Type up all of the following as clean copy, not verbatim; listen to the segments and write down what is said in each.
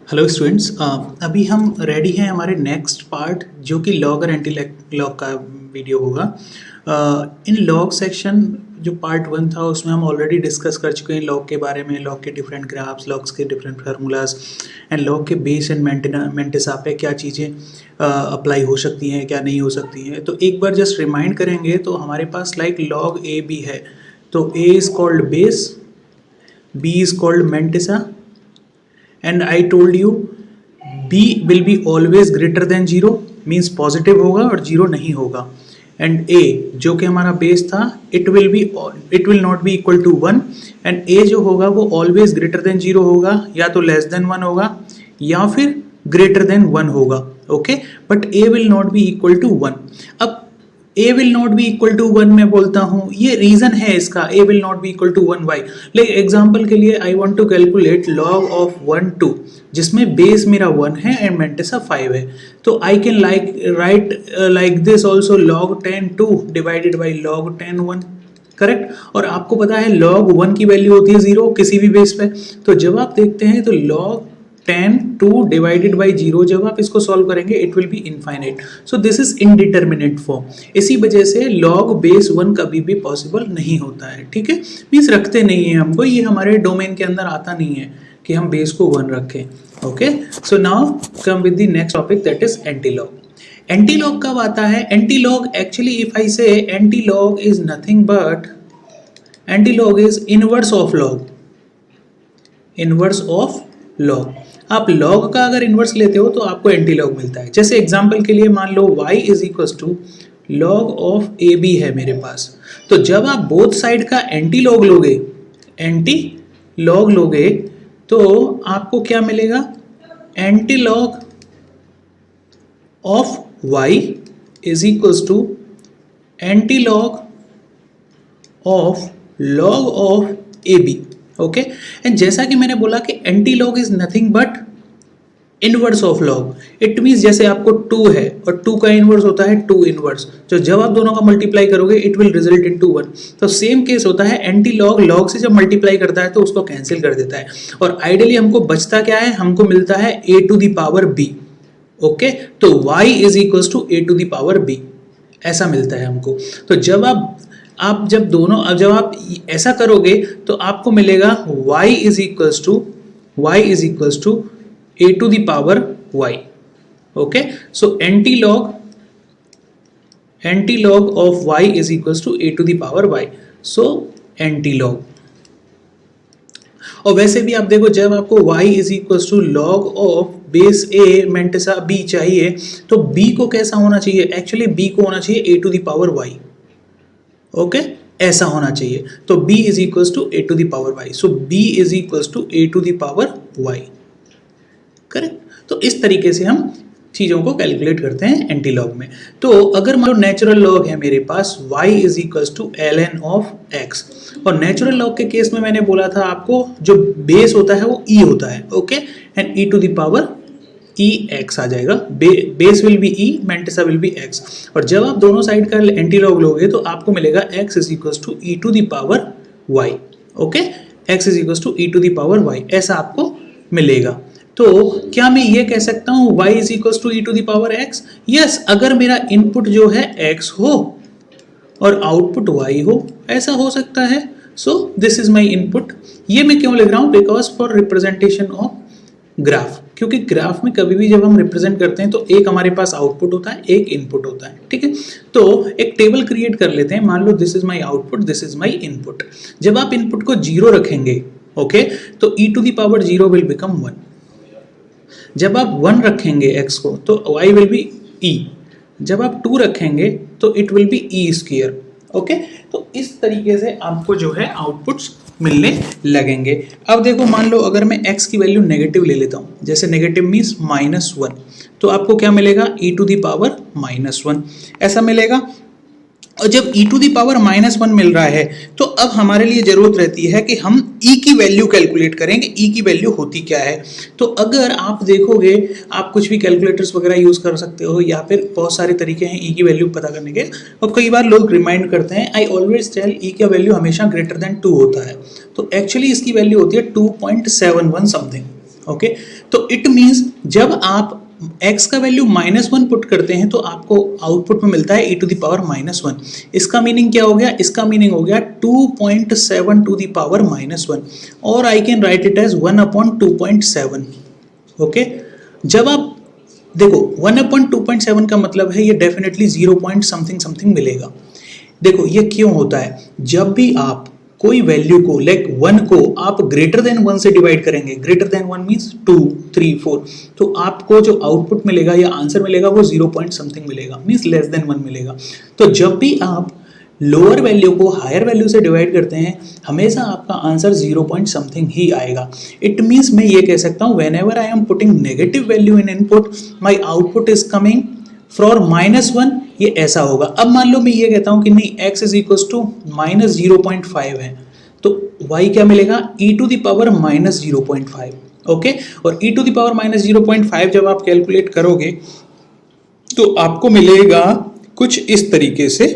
Hello students, अभी हम ready हैं हमारे नेक्स्ट पार्ट जो कि लॉग और एंटी लॉग का वीडियो होगा। इन लॉग सेक्शन जो पार्ट 1 था उसमें हम ऑलरेडी डिस्कस कर चुके हैं लॉग के बारे में, लॉग के डिफरेंट ग्राफ्स, लॉग्स के डिफरेंट फार्मूलाज एंड लॉग के बेस एंड मेंटिसा पे क्या चीज़ें अप्लाई हो सकती हैं, क्या नहीं हो सकती हैं। तो एक बार जस्ट रिमाइंड करेंगे तो हमारे पास लाइक लॉग ए बी है, तो A is called base, B is called mantissa and I told you b will be always greater than 0 means positive होगा और 0 नहीं होगा। एंड a जो कि हमारा बेस था it will not be equal to 1 and a जो होगा वो always greater than 0 होगा, या तो less than 1 होगा या फिर greater than 1 होगा। Okay, but a will not be equal to 1। अब a will not be equal to 1 मैं बोलता हूँ, ये रीजन है इसका a will not be equal to 1 Y. Like example के लिए I want to calculate log of 1 2 जिसमें बेस मेरा 1 है एंड मेंटिसा 5 है, तो I can write like this also log 10 2 divided by log 10 1, correct. और आपको पता है log 1 की वैल्यू होती है 0 किसी भी बेस पे, तो जब आप देखते हैं तो log 10 2 डिवाइडेड बाई 0 जब आप इसको सॉल्व करेंगे it will be infinite. So this is indeterminate form. इसी वजह से लॉग बेस 1 कभी भी पॉसिबल नहीं होता है, ठीक है। मीन्स रखते नहीं है हमको, ये हमारे डोमेन के अंदर आता नहीं है कि हम बेस को 1 रखें। Okay, so now come with the next topic that is antilog. Antilog कब आता है? Antilog actually if I say antilog is nothing but antilog is inverse of log, inverse of log. आप लॉग का अगर inverse लेते हो तो आपको एंटीलॉग मिलता है। जैसे एग्जांपल के लिए मान लो y is equal to log of A B है मेरे पास, तो जब आप बोथ साइड का एंटीलॉग लोगे, एंटीलॉग लोगे तो आपको क्या मिलेगा? Antilog of y is equal to antilog of log of A B. Okay, and जैसा कि मैंने बोला कि antilog is nothing but inverse of log. It means जैसे आपको 2 है और 2 का इनवर्स होता है 2 इनवर्स, तो जब आप दोनों का मल्टीप्लाई करोगे इट विल रिजल्ट इनटू 1। तो सेम केस होता है, एंटीलॉग लॉग से जब मल्टीप्लाई करता है तो उसको कैंसिल कर देता है, और आइडियली हमको बचता क्या है? हमको मिलता है a to the power b। Okay, तो y is equal to a to the power b, ऐसा मिलता है हमको। तो जब जब आप ऐसा करोगे तो आपको मिलेगा y is equals to a to the power y। Okay, so antilog of y is equals to a to the power y। So antilog. और वैसे भी आप देखो, जब आपको y is equals to log of base a mantissa b चाहिए तो b को कैसा होना चाहिए? एक्चुअली b को होना चाहिए a to the power y। Okay, ऐसा होना चाहिए। तो b is equals to a to the power y। So b is equals to a to the power y, correct. तो इस तरीके से हम चीजों को कैलकुलेट करते हैं एंटीलॉग में। तो अगर मान लो नेचुरल लॉग है मेरे पास y is equals to ln of x, और नेचुरल लॉग के केस में मैंने बोला था आपको जो बेस होता है वो e होता है। Okay, and e to the power e x आ जाएगा, base will be e, mantissa will be x. और जब आप दोनों साइड का एंटीलॉग लोगे तो आपको मिलेगा x is equals to e to the power y। Okay, x is equals to e to the power y, ऐसा आपको मिलेगा। तो क्या मैं ये कह सकता हूँ y is equals to e to the power x? Yes, अगर मेरा इनपुट जो है x हो और आउटपुट y हो, ऐसा हो सकता है। सो दिस इज माई इनपुट। ये मैं क्यों लिख रहा हूँ? Because for representation of graph, क्योंकि ग्राफ में कभी भी जब हम रिप्रेजेंट करते हैं तो एक हमारे पास आउटपुट होता है, एक इनपुट होता है, ठीक है। तो एक टेबल क्रिएट कर लेते हैं, मान लो this is my output, this is my input. जब आप इनपुट को 0 रखेंगे, ओके, तो e to the power 0 will become 1। जब आप 1 रखेंगे x को तो y विल बी e। जब आप 2 रखेंगे तो it will B e square. Okay, तो इस तरीके से आपको जो है आउटपुट्स मिलने लगेंगे। अब देखो, मान लो अगर मैं x की वैल्यू नेगेटिव ले लेता हूँ, जैसे नेगेटिव मीन्स -1, तो आपको क्या मिलेगा? e टू द पावर -1, ऐसा मिलेगा। और जब e टू दी पावर -1 मिल रहा है तो अब हमारे लिए जरूरत रहती है कि हम e की वैल्यू कैलकुलेट करेंगे, e की वैल्यू होती क्या है। तो अगर आप देखोगे, आप कुछ भी कैलकुलेटर्स वगैरह यूज कर सकते हो, या फिर बहुत सारे तरीके हैं e की वैल्यू पता करने के। और कई बार लोग रिमाइंड करते हैं, आई ऑलवेज टेल e का वैल्यू हमेशा ग्रेटर देन 2 होता है, तो एक्चुअली इसकी वैल्यू होती है 2.71 समथिंग। ओके, तो इट मीन्स जब आप x का वैल्यू -1 पुट करते हैं तो आपको आउटपुट में मिलता है e टू द पावर -1। इसका मीनिंग क्या हो गया? इसका मीनिंग हो गया 2.7 टू द पावर -1, और I can write it as 1/2.7। Okay, जब आप देखो 1/2.7 का मतलब है ये डेफिनेटली 0 पॉइंट समथिंग समथिंग मिलेगा। देखो ये क्यों होता है? जब भी आप कोई वैल्यू को लाइक 1 को आप ग्रेटर देन 1 से डिवाइड करेंगे, ग्रेटर देन 1 मीन्स 2, 3, 4, तो आपको जो आउटपुट मिलेगा या आंसर मिलेगा वो 0 पॉइंट समथिंग मिलेगा, मीन्स लेस देन 1 मिलेगा। तो जब भी आप लोअर वैल्यू को हायर वैल्यू से डिवाइड करते हैं हमेशा आपका आंसर 0 पॉइंट समथिंग ही आएगा। इट मीन्स मैं ये कह सकता हूँ when ever I am putting negative value in input my output is coming for -1, ये ऐसा होगा। अब मान लो मैं ये कहता हूं कि नहीं x इज इक्वल टू -0.5 है, तो y क्या मिलेगा? e to the power -0.5। Okay, और e टू द पावर -0.5 जब आप कैलकुलेट करोगे तो आपको मिलेगा कुछ इस तरीके से।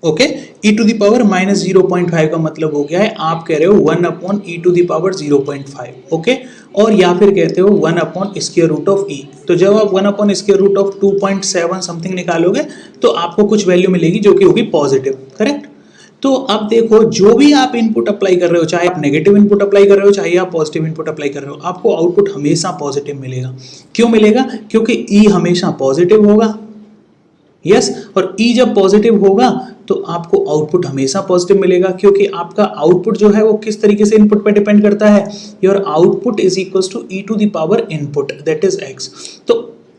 Okay, e to the power -0.5 का मतलब हो गया है आप कह रहे हो 1/e to the power 0.5। Okay, और या फिर कहते हो 1/√e। तो जब आप 1/√2.7 समथिंग निकालोगे तो आपको कुछ वैल्यू मिलेगी जो कि होगी पॉजिटिव, करेक्ट? तो अब देखो जो भी आप इनपुट अप्लाई कर रहे हो, चाहे आप नेगेटिव इनपुट अप्लाई कर रहे हो चाहे आप पॉजिटिव इनपुट अप्लाई कर रहे हो, आपको आउटपुट हमेशा पॉजिटिव मिलेगा। क्यों मिलेगा? क्योंकि e हमेशा पॉजिटिव होगा। यस, और e जब पॉजिटिव होगा तो आपको आउटपुट हमेशा पॉजिटिव मिलेगा, क्योंकि आपका आउटपुट जो है वो किस तरीके से इनपुट पर डिपेंड करता है। Your output is equals to e to the power input, that is x। तो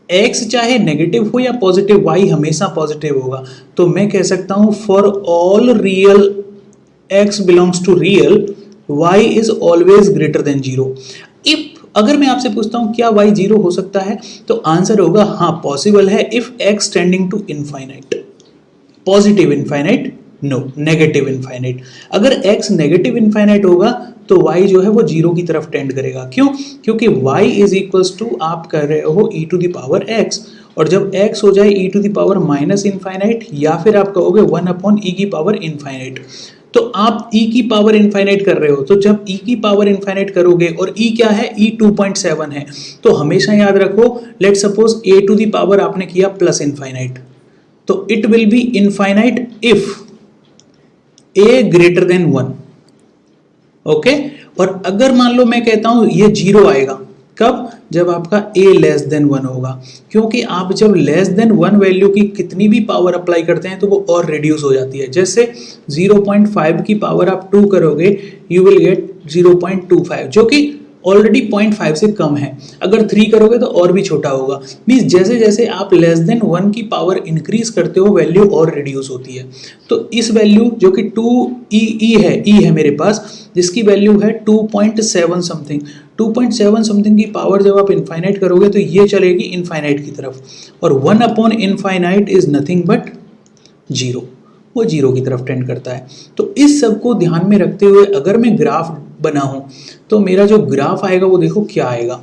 x चाहे नेगेटिव हो या पॉजिटिव, y हमेशा पॉजिटिव होगा। तो मैं कह सकता हूं for all real x belongs to real y is always greater than 0। If अगर मैं आपसे पूछता हूं क्या y 0 हो सकता है, तो आंसर होगा हाँ पॉसिबल है, if x tending to infinite. Positive infinite no, negative infinite. अगर x नेगेटिव इनफाइनाइट होगा तो y जो है वो 0 की तरफ टेंड करेगा। क्यों? क्योंकि y इज इक्वल्स टू आप कर रहे हो e to the power x, और जब x हो जाए e to the power minus infinite या फिर आप कहोगे 1/e की पावर इनफाइनाइट, तो आप e की पावर इनफाइनाइट कर रहे हो। तो जब e की पावर इनफाइनाइट करोगे और e क्या है? e 2.7 है, तो हमेशा याद रखो let suppose a to the power आपने किया प्लस इनफाइनाइट, तो it will be infinite if a greater than 1। Okay, और अगर मान लो मैं कहता हूं ये 0 आएगा, कब? जब आपका a लेस देन 1 होगा, क्योंकि आप जब लेस देन 1 वैल्यू की कितनी भी पावर अप्लाई करते हैं तो वो और रिड्यूस हो जाती है। जैसे 0.5 की पावर आप 2 करोगे यू विल गेट 0.25, जो कि ऑलरेडी 0.5 से कम है। अगर 3 करोगे तो और भी छोटा होगा। मीन्स जैसे जैसे आप लेस देन 1 की पावर इंक्रीज करते हो वैल्यू और रिड्यूस होती है। तो इस वैल्यू जो कि 2e है मेरे पास, जिसकी वैल्यू है 2.7 समथिंग, 2.7 समथिंग की पावर जब आप इनफाइनाइट करोगे तो ये चलेगी इनफाइनाइट की तरफ, और 1/इनफाइनाइट इज नथिंग बट 0, वो 0 की तरफ टेंड करता है। तो इस सब को ध्यान में रखते हुए अगर मैं ग्राफ बनाऊं तो मेरा जो ग्राफ आएगा वो देखो क्या आएगा।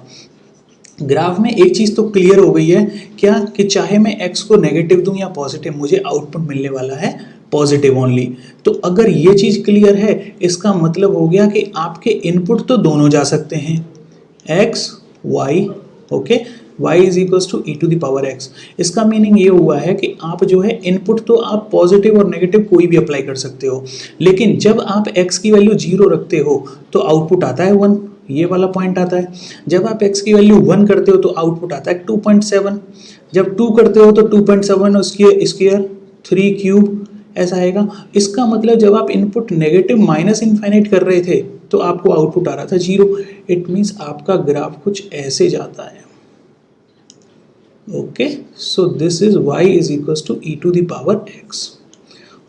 ग्राफ में एक चीज तो क्लियर हो गई है, क्या? कि चाहे मैं x को नेगेटिव दूं या पॉजिटिव, मुझे आउटपुट मिलने वाला है पॉजिटिव ओनली। तो अगर ये चीज क्लियर है इसका मतलब हो गया कि आपके इनपुट तो दोनों जा सकते हैं, x y। Okay, y is equals to e to the power x। इसका मीनिंग ये हुआ है कि आप जो है इनपुट तो आप पॉजिटिव और नेगेटिव कोई भी अप्लाई कर सकते हो, लेकिन जब आप x की वैल्यू 0 रखते हो तो आउटपुट आता है 1, ये वाला पॉइंट आता है। जब आप x की वैल्यू 1 करते हो तो आउटपुट आता है 2.7, जब 2 करते हो तो 2.7 स्क्वायर 3 क्यूब ऐसा आएगा। इसका मतलब जब आप इनपुट नेगेटिव माइनस इनफाइनाइट कर रहे थे तो आपको आउटपुट आ रहा था 0। इट मीन्स आपका ग्राफ कुछ ऐसे जाता है। Okay, so this is y is equals to e to the power x,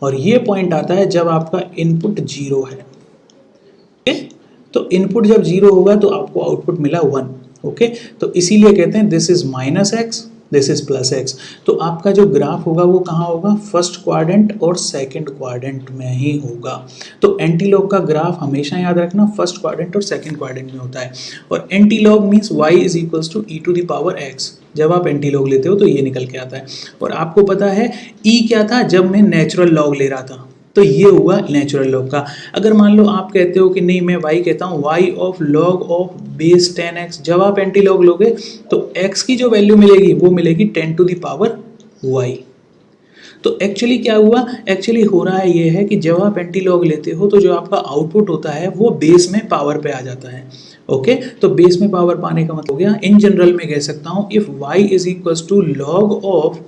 और ये पॉइंट आता है जब आपका इनपुट 0 है। ओके, तो इनपुट जब 0 होगा तो आपको आउटपुट मिला 1। ओके, तो इसीलिए कहते हैं this is -x, this is +x। तो आपका जो ग्राफ होगा वो कहाँ होगा? फर्स्ट क्वाड्रेंट और सेकंड क्वाड्रेंट में ही होगा। तो एंटीलॉग का ग्राफ हमेशा याद रखना फर्स्ट क्वाड्रेंट और सेकंड क्वाड्रेंट में होता है, और antilog means y is equals to e to the power x। जब आप एंटीलॉग लेते हो तो ये निकल के आता है। और आपको पता है e क्या था जब मैं नेचुरल लॉग ले रहा था? तो ये हुआ नेचुरल लॉग का। अगर मान लो आप कहते हो कि नहीं मैं y कहता हूँ y of log of base 10x, जब आप एंटी लॉग लोगे तो x की जो वैल्यू मिलेगी वो मिलेगी 10 टू द पावर y। तो एक्चुअली क्या हुआ, एक्चुअली हो रहा है ये है कि जब आप एंटी लॉग लेते हो तो जो आपका आउटपुट होता है वो बेस में पावर पे आ जाता है। ओके, तो बेस में पावर पाने का मतलब हो गया, इन जनरल में कह सकता हूँ if y is equal to log of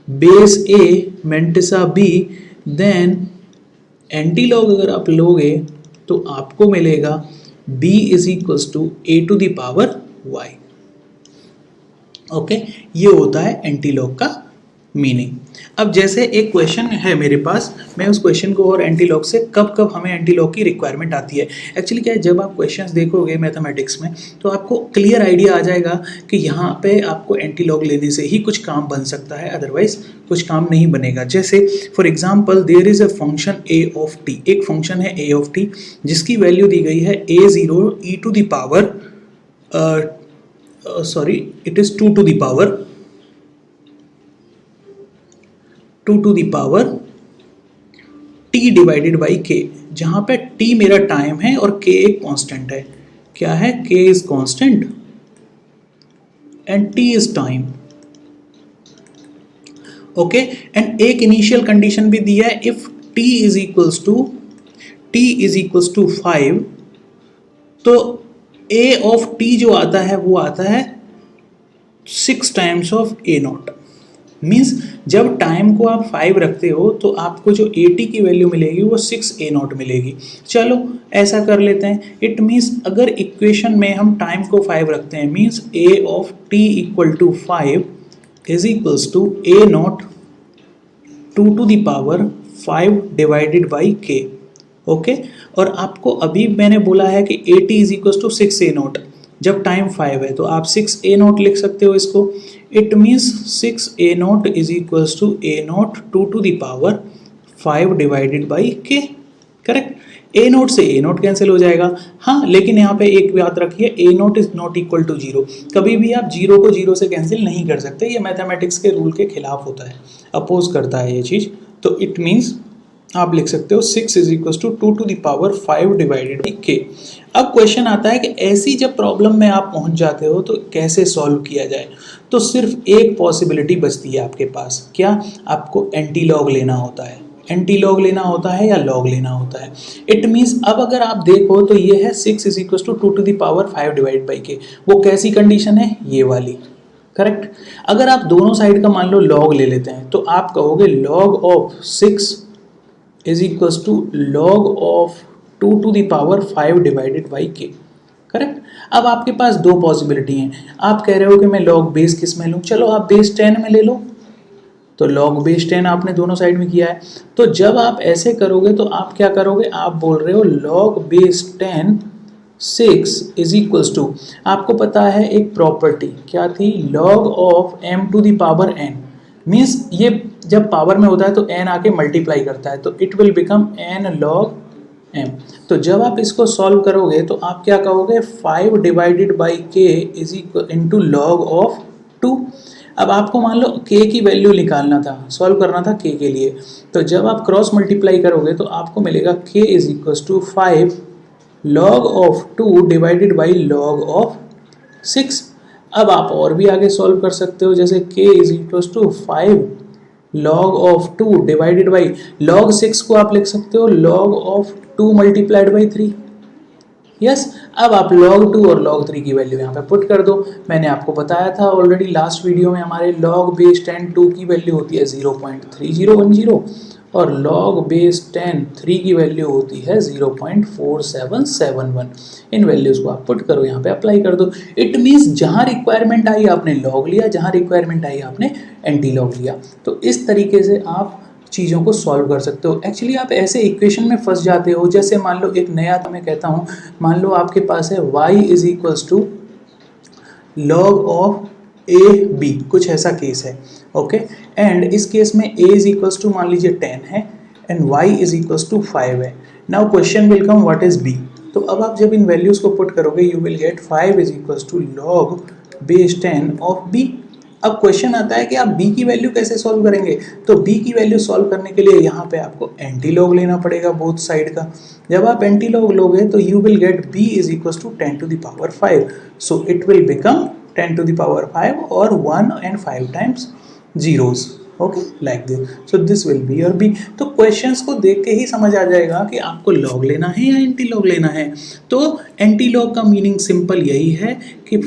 base a mantissa b, then anti log अगर आप लोगे तो आपको मिलेगा b is equal to a to the power y। Okay, ये होता है एंटी लॉग का मीनिंग। अब जैसे एक क्वेश्चन है मेरे पास, मैं उस क्वेश्चन को और एंटी लॉग से कब कब हमें एंटी लॉग की रिक्वायरमेंट आती है। एक्चुअली क्या है, जब आप क्वेश्चंस देखोगे मैथमेटिक्स में तो आपको क्लियर आइडिया आ जाएगा कि यहाँ पे आपको एंटी लॉग लेने से ही कुछ काम बन सकता है, अदरवाइज कुछ काम नहीं बनेगा। जैसे for example there is a function a of t, एक फंक्शन है ए ऑफ टी जिसकी वैल्यू दी गई है a0 e to the power it is 2 to the power 2 to the power t divided by k, जहां पे t मेरा time है और k एक कांस्टेंट है। क्या है, k is constant and t is time. Okay, and एक इनिशियल कंडीशन भी दिया है, if t is equals to 5, तो a ऑफ t जो आता है वो आता है 6 टाइम्स ऑफ a0। मीन्स जब टाइम को आप 5 रखते हो तो आपको जो at की वैल्यू मिलेगी वो 6a0 मिलेगी। चलो ऐसा कर लेते हैं, इट मीन्स अगर इक्वेशन में हम टाइम को 5 रखते हैं, means a of t equal to 5 is equals to a0 2 to the power 5 divided by k। Okay, और आपको अभी मैंने बोला है कि at is equals to 6a0, जब टाइम 5 है तो आप 6a0 लिख सकते हो इसको। It means 6a0 is equals to a0 2 to the power 5 divided by k। Correct, a0 से a0 कैंसिल हो जाएगा। हाँ, लेकिन यहाँ पे एक बात रखिए, a0 is not equal to 0। कभी भी आप 0 को 0 से कैंसिल नहीं कर सकते, ये मैथमेटिक्स के रूल के खिलाफ होता है, अपोज करता है ये चीज़। तो इट मीन्स आप लिख सकते हो 6 is equal to 2 to the power 5 divided by k। अब क्वेश्चन आता है कि ऐसी जब प्रॉब्लम में आप पहुंच जाते हो तो कैसे सॉल्व किया जाए। तो सिर्फ एक पॉसिबिलिटी बचती है आपके पास, क्या, आपको एंटी लॉग लेना होता है। एंटी लॉग लेना होता है या लॉग लेना होता है। इट मीन्स अब अगर आप देखो तो ये है 6 is equal to 2 to the power 5 divide by k, वो कैसी कंडीशन है, ये वाली। करेक्ट, अगर आप दोनों साइड का मान लो लॉग ले लेते हैं तो आप कहोगे log of 6 is equals to log of 2 to the power 5 divided by k। Correct, अब आपके पास दो पॉसिबिलिटी हैं। आप कह रहे हो कि मैं लॉग बेस किस में लूँ, चलो आप बेस 10 में ले लो। तो लॉग बेस 10 आपने दोनों साइड में किया है, तो जब आप ऐसे करोगे तो आप क्या करोगे, आप बोल रहे हो log base 10 6 is equals to, आपको पता है एक प्रॉपर्टी क्या थी, log of m to the power n। Means ये जब पावर में होता है तो n आके मल्टीप्लाई करता है, तो it will become n log m। तो जब आप इसको सॉल्व करोगे तो आप क्या कहोगे, 5 divided by k is equal into log of 2। अब आपको मान लो k की वैल्यू निकालना था, सॉल्व करना था k के लिए, तो जब आप क्रॉस मल्टीप्लाई करोगे तो आपको मिलेगा k is equal to 5 log of 2 divided by log of 6। अब आप और भी आगे सॉल्व कर सकते हो, जैसे k is equal to 5 log of 2 divided by log 6 को आप लिख सकते हो log of 2 multiplied by 3। Yes, अब आप log 2 और log 3 की वैल्यू यहाँ पे पुट कर दो। मैंने आपको बताया था ऑलरेडी लास्ट वीडियो में, हमारे log बेस 10 2 की वैल्यू होती है 0.3010 और log बेस 10 3 की वैल्यू होती है 0.4771। इन वैल्यूज़ को आप पुट करो, यहाँ पे अप्लाई कर दो। इट मीन्स जहाँ रिक्वायरमेंट आई आपने log लिया, जहाँ रिक्वायरमेंट आई आपने एंटी log लिया। तो इस तरीके से आप चीज़ों को सॉल्व कर सकते हो। एक्चुअली आप ऐसे इक्वेशन में फंस जाते हो, जैसे मान लो एक नया मैं कहता हूँ, मान लो आपके पास है y is equals to log of A b, कुछ ऐसा केस है। ओके, एंड इस केस में a इज इक्वल्स टू मान लीजिए 10 है and y is equals to 5 है। Now question will come what is b। तो अब आप जब इन वैल्यूज़ को पुट करोगे you will get 5 is equals to log base 10 of b। अब क्वेश्चन आता है कि आप b की वैल्यू कैसे सॉल्व करेंगे, तो b की वैल्यू सॉल्व करने के लिए यहाँ पे आपको एंटी लॉग लेना पड़ेगा बोथ साइड का। जब आप एंटी लॉग लोगे तो you will get b is equal to 10 to the power 5, सो it will become 10 to the power 5 और 1 and 5 times zeros, okay like this, so this will be your b। तो questions को देख के ही समझ आ जाएगा कि आपको लॉग लेना है या एंटी लॉग लेना है। तो एंटी लॉग का मीनिंग सिंपल यही है कि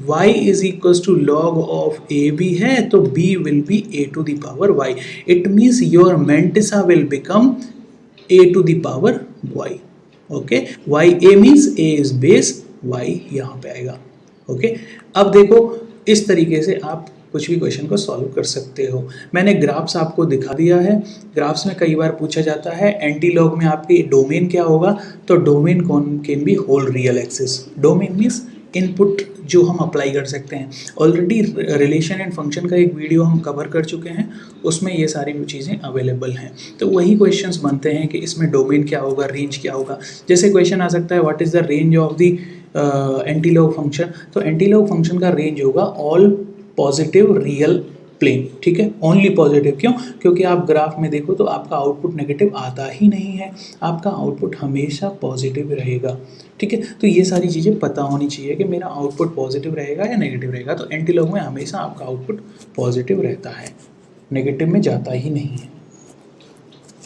y is equals to log of ab है तो b will be a to the power y, it means your mantissa will become a to the power y, okay, y a means a is base, y यहाँ पे आएगा, okay. अब देखो इस तरीके से आप कुछ भी क्वेश्चन को सॉल्व कर सकते हो। मैंने ग्राफ्स आपको दिखा दिया है। ग्राफ्स में कई बार पूछा जाता है एंटी लॉग में आपकी डोमेन क्या होगा, तो domain can be whole real axis. Domain means input जो हम अप्लाई कर सकते हैं। ऑलरेडी रिलेशन एंड फंक्शन का एक वीडियो हम कवर कर चुके हैं, उसमें ये सारी चीज़ें अवेलेबल हैं। तो वही क्वेश्चंस बनते हैं कि इसमें डोमेन क्या होगा, रेंज क्या होगा। जैसे क्वेश्चन आ सकता है what is the range of the antilog function, तो एंटीलॉग फंक्शन का रेंज होगा ऑल पॉजिटिव रियल प्लेन, ठीक है, ओनली पॉजिटिव। क्यों? क्योंकि आप ग्राफ में देखो तो आपका आउटपुट नेगेटिव आता ही नहीं है, आपका आउटपुट हमेशा पॉजिटिव रहेगा, ठीक है। तो ये सारी चीज़ें पता होनी चाहिए कि मेरा आउटपुट पॉजिटिव रहेगा या नेगेटिव रहेगा। तो एंटीलॉग में हमेशा आपका आउटपुट पॉजिटिव रहता है, नेगेटिव में जाता ही नहीं है,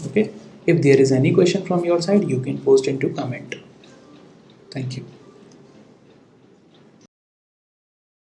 okay. If there is any question from your side you can post in to comment. Thank you.